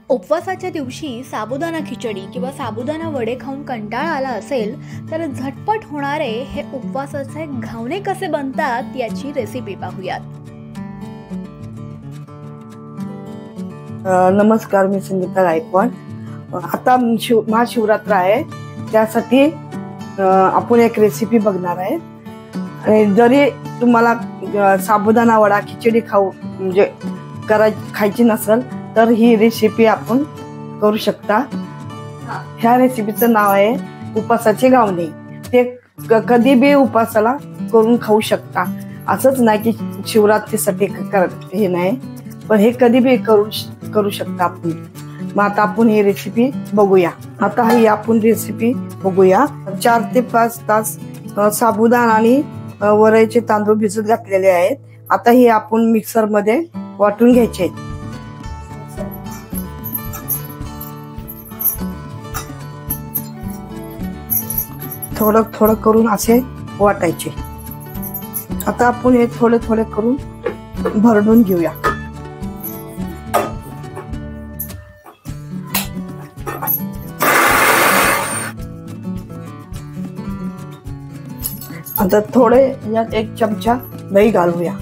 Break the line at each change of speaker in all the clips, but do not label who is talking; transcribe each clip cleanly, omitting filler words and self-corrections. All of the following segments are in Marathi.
उपवासाच्या दिवशी साबुदाणा खिचडी किंवा साबुदाणा वडे खाऊन कंटाळा आला असेल तर झटपट होणारे हे उपवासाचे घावणे कसे बनतात याची रेसिपी पाहूयात।
नमस्कार, मी संगीता गायकवाड। आता महाशिवरात्र आहे, त्यासाठी आपण एक रेसिपी बघणार आहे। आणि जरी तुम्हाला साबुदाणा वडा खिचडी म्हणजे खायची नसेल तर ही रेसिपी आपण करू शकता। ह्या रेसिपीचं नाव आहे उपवासाचे घावणे। ते कधी बी उपवासाला करून खाऊ शकता, असंच नाही की शिवरात्रीसाठी हे नाही, पण हे कधी बी करू शकता आपण। मग आता आपण ही रेसिपी बघूया। आता ही आपण रेसिपी बघूया। 4 ते 5 तास साबुदाणा आणि वरईचे तांदूळ भिजत घातलेले आहेत। आता हे आपण मिक्सर मध्ये वाटून घ्यायचे आहेत। थोडं थोडं करून असे वाटायचे। आता आपण हे थोडे थोडे करून भरडून घेऊया। आता थोडे यात 1 चमचा दही घालूया।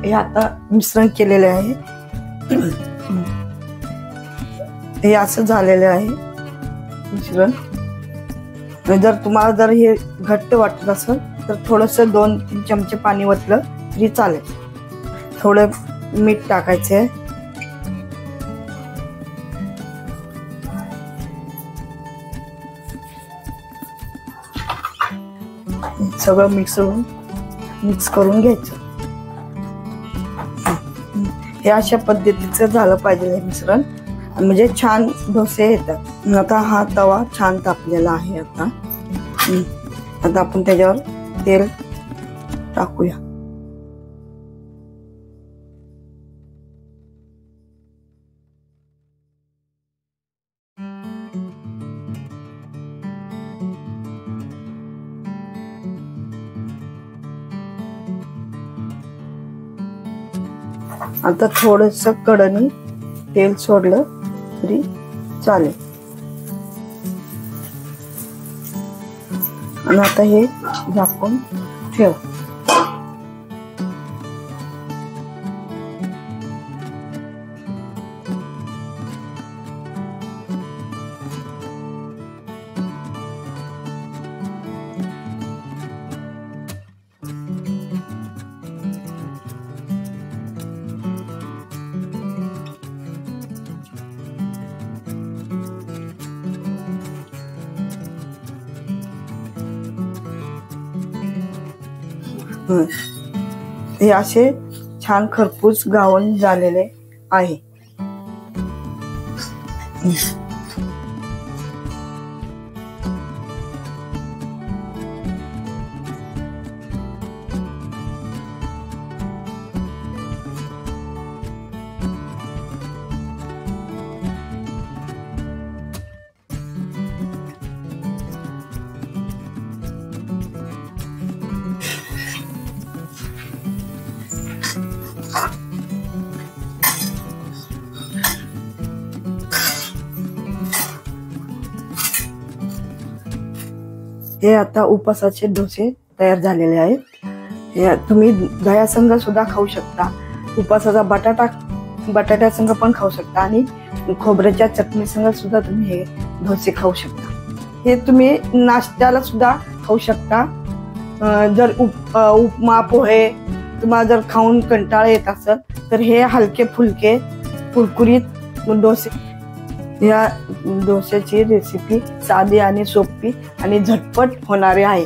हे आता मिश्रण केलेले आहे। हे असं झालेले आहे मिश्रण। जर तुम्हाला हे घट्ट वाटत असेल तर थोडस 2-3 चमचे पाणी ओतलं तरी चालेल। थोडं मीठ टाकायचे। सगळं मिक्स करून घ्यायचं। हे अशा पद्धतीचं झालं पाहिजे हे मिश्रण, म्हणजे छान डोसे येतात। आता हा तवा छान तापलेला आहे। आता आपण त्याच्यावर तेल टाकूया। आता थोडस कढईने तेल सोडलं तरी चालेल। आणि आता हे झाकून ठेव। हे असे छान खरपूस घावण झालेले आहे। हे आता उपवासाचे डोसे तयार झालेले आहेत। हे तुम्ही दह्यासंग सुद्धा खाऊ शकता, उपवासाचा बटाट्या संग पण खाऊ शकता, आणि खोबऱ्याच्या चटणी संग सुद्धा तुम्ही हे डोसे खाऊ शकता। हे तुम्ही नाश्त्याला सुद्धा खाऊ शकता। जर उपमा पोहे तुम्हाला जर खाऊन कंटाळा येत असेल तर हे हलके फुलके कुरकुरीत डोसे। या डोस्याची रेसिपी साधी आणि सोपी आणि झटपट होणारी आहे।